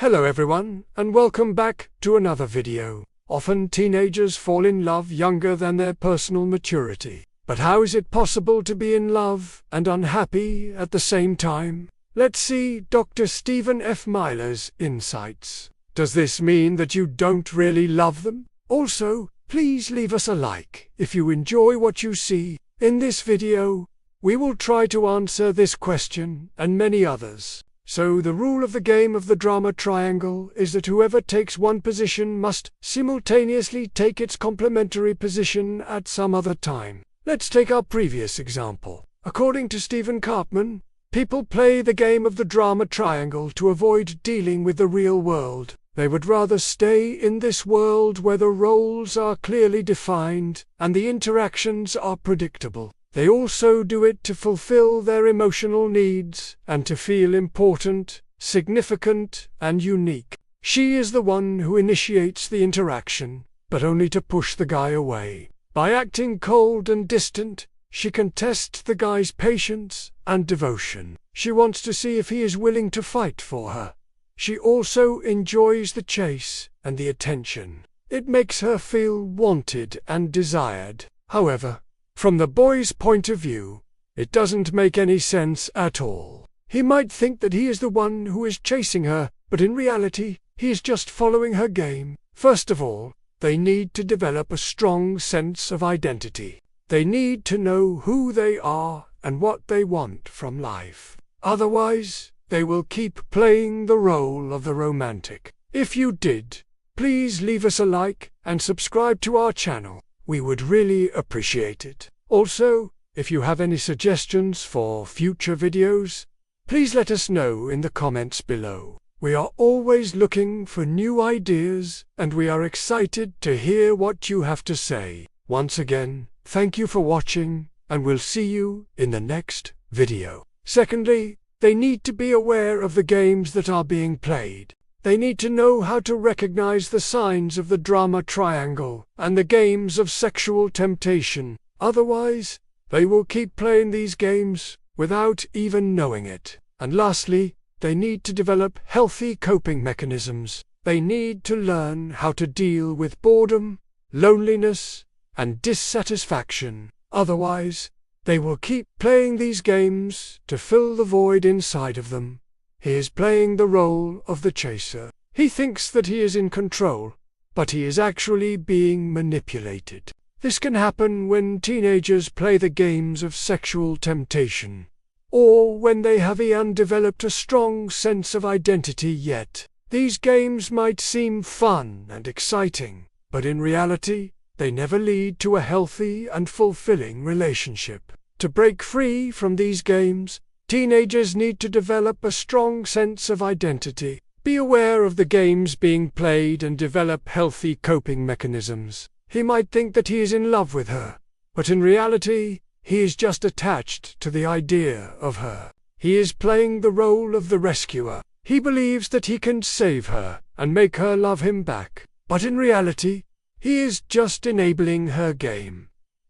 Hello everyone, and welcome back to another video. Often teenagers fall in love younger than their personal maturity. But how is it possible to be in love and unhappy at the same time? Let's see Dr. Stephen F. Myler's insights. Does this mean that you don't really love them? Also, please leave us a like if you enjoy what you see. In this video, we will try to answer this question and many others. So the rule of the game of the drama triangle is that whoever takes one position must simultaneously take its complementary position at some other time. Let's take our previous example. According to Stephen Karpman, people play the game of the drama triangle to avoid dealing with the real world. They would rather stay in this world where the roles are clearly defined and the interactions are predictable. They also do it to fulfill their emotional needs and to feel important, significant, and unique. She is the one who initiates the interaction, but only to push the guy away. By acting cold and distant, she can test the guy's patience and devotion. She wants to see if he is willing to fight for her. She also enjoys the chase and the attention. It makes her feel wanted and desired. However, from the boy's point of view, it doesn't make any sense at all. He might think that he is the one who is chasing her, but in reality, he is just following her game. First of all, they need to develop a strong sense of identity. They need to know who they are and what they want from life. Otherwise, they will keep playing the role of the romantic. If you did, please leave us a like and subscribe to our channel. We would really appreciate it. Also, if you have any suggestions for future videos, please let us know in the comments below. We are always looking for new ideas, and we are excited to hear what you have to say. Once again, thank you for watching, and we'll see you in the next video. Secondly, they need to be aware of the games that are being played. They need to know how to recognize the signs of the drama triangle and the games of sexual temptation. Otherwise, they will keep playing these games without even knowing it. And lastly, they need to develop healthy coping mechanisms. They need to learn how to deal with boredom, loneliness, and dissatisfaction. Otherwise, they will keep playing these games to fill the void inside of them. He is playing the role of the chaser. He thinks that he is in control, but he is actually being manipulated. This can happen when teenagers play the games of sexual temptation, or when they haven't developed a strong sense of identity yet. These games might seem fun and exciting, but in reality, they never lead to a healthy and fulfilling relationship. To break free from these games, teenagers need to develop a strong sense of identity, be aware of the games being played, and develop healthy coping mechanisms. He might think that he is in love with her, but in reality, he is just attached to the idea of her. He is playing the role of the rescuer. He believes that he can save her and make her love him back, but in reality, he is just enabling her game.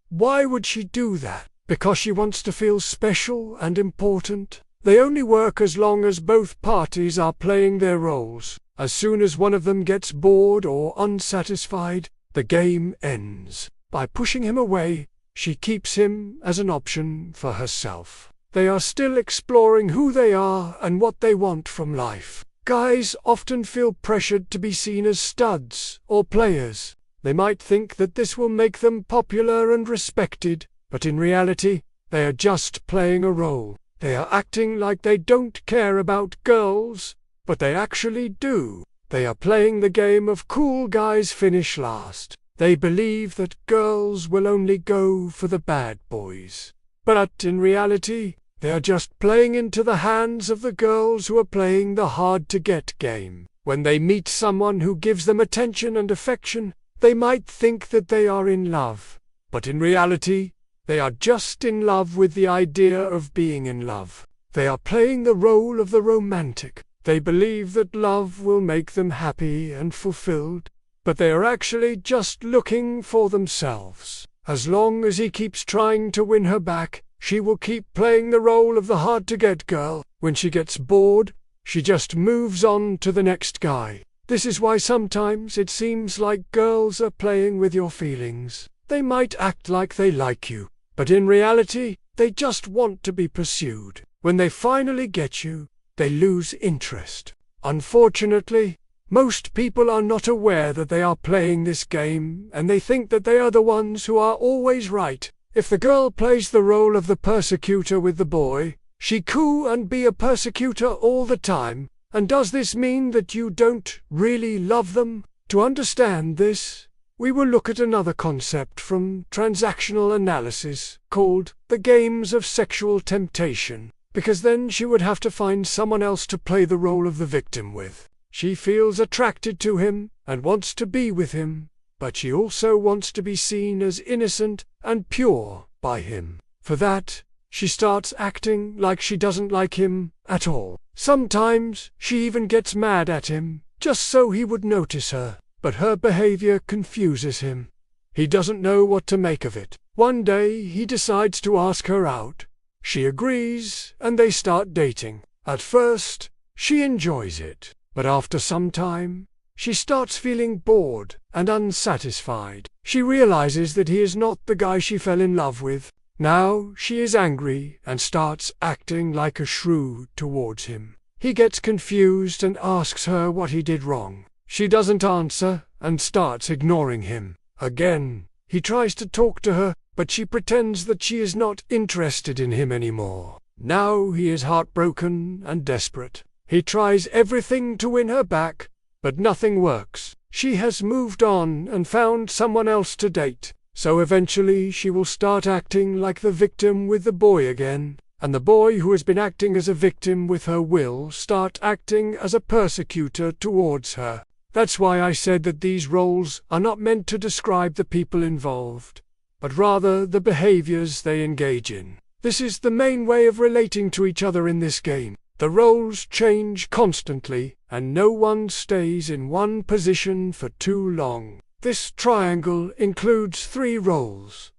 Why would she do that? Because she wants to feel special and important? They only work as long as both parties are playing their roles. As soon as one of them gets bored or unsatisfied, the game ends. By pushing him away, she keeps him as an option for herself. They are still exploring who they are and what they want from life. Guys often feel pressured to be seen as studs or players. They might think that this will make them popular and respected, but in reality, they are just playing a role. They are acting like they don't care about girls, but they actually do. They are playing the game of cool guys finish last. They believe that girls will only go for the bad boys. But in reality, they are just playing into the hands of the girls who are playing the hard-to-get game. When they meet someone who gives them attention and affection, they might think that they are in love. But in reality, they are just in love with the idea of being in love. They are playing the role of the romantic. They believe that love will make them happy and fulfilled, but they are actually just looking for themselves. As long as he keeps trying to win her back, she will keep playing the role of the hard-to-get girl. When she gets bored, she just moves on to the next guy. This is why sometimes it seems like girls are playing with your feelings. They might act like they like you, but in reality, they just want to be pursued. When they finally get you, they lose interest. Unfortunately, most people are not aware that they are playing this game, and they think that they are the ones who are always right. If the girl plays the role of the persecutor with the boy, she cool and be a persecutor all the time. And does this mean that you don't really love them? To understand this, we will look at another concept from transactional analysis called the games of sexual temptation, because then she would have to find someone else to play the role of the victim with. She feels attracted to him and wants to be with him, but she also wants to be seen as innocent and pure by him. For that, she starts acting like she doesn't like him at all. Sometimes she even gets mad at him, just so he would notice her, but her behavior confuses him. He doesn't know what to make of it. One day he decides to ask her out. She agrees, and they start dating. At first, she enjoys it, but after some time, she starts feeling bored and unsatisfied. She realizes that he is not the guy she fell in love with. Now she is angry and starts acting like a shrew towards him. He gets confused and asks her what he did wrong. She doesn't answer and starts ignoring him. Again, he tries to talk to her, but she pretends that she is not interested in him anymore. Now he is heartbroken and desperate. He tries everything to win her back, but nothing works. She has moved on and found someone else to date. So eventually she will start acting like the victim with the boy again, and the boy who has been acting as a victim with her will start acting as a persecutor towards her. That's why I said that these roles are not meant to describe the people involved, but rather the behaviors they engage in. This is the main way of relating to each other in this game. The roles change constantly, and no one stays in one position for too long. This triangle includes 3 roles: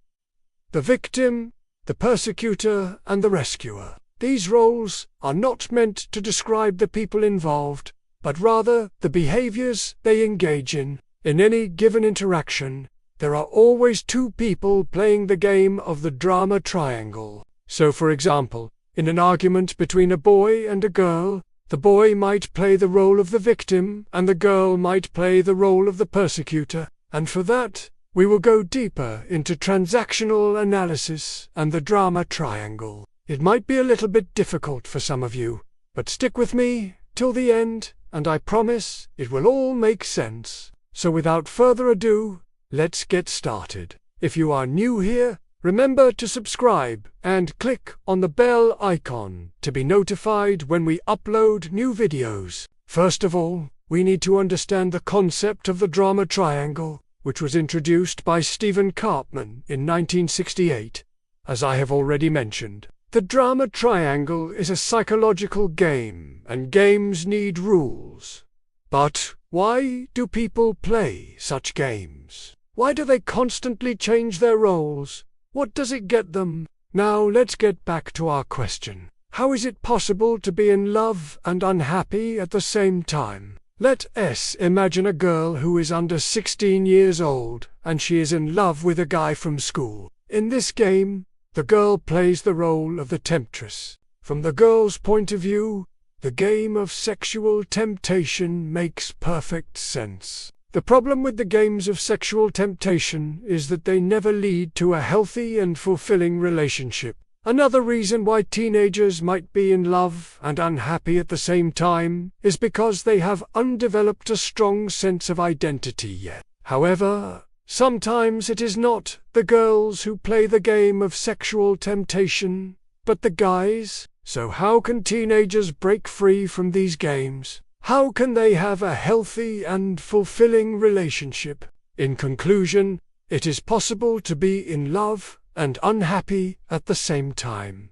the victim, the persecutor, and the rescuer. These roles are not meant to describe the people involved, but rather the behaviors they engage in. In any given interaction, there are always 2 people playing the game of the drama triangle. So for example, in an argument between a boy and a girl, the boy might play the role of the victim and the girl might play the role of the persecutor. And for that, we will go deeper into transactional analysis and the drama triangle. It might be a little bit difficult for some of you, but stick with me till the end, and I promise it will all make sense. So without further ado, let's get started. If you are new here, remember to subscribe and click on the bell icon to be notified when we upload new videos. First of all, we need to understand the concept of the drama triangle, which was introduced by Stephen Karpman in 1968. As I have already mentioned, the drama triangle is a psychological game, and games need rules. But why do people play such games? Why do they constantly change their roles? What does it get them? Now let's get back to our question. How is it possible to be in love and unhappy at the same time? Let us imagine a girl who is under 16 years old, and she is in love with a guy from school. In this game, the girl plays the role of the temptress. From the girl's point of view, the game of sexual temptation makes perfect sense. The problem with the games of sexual temptation is that they never lead to a healthy and fulfilling relationship. Another reason why teenagers might be in love and unhappy at the same time is because they have undeveloped a strong sense of identity yet. However, sometimes it is not the girls who play the game of sexual temptation, but the guys. So how can teenagers break free from these games? How can they have a healthy and fulfilling relationship? In conclusion, it is possible to be in love and unhappy at the same time.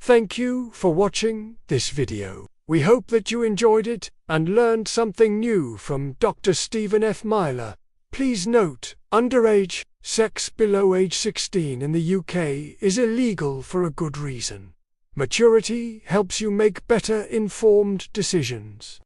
Thank you for watching this video. We hope that you enjoyed it and learned something new from Dr. Stephen F. Myler. Please note, underage sex below age 16 in the UK is illegal for a good reason. Maturity helps you make better informed decisions.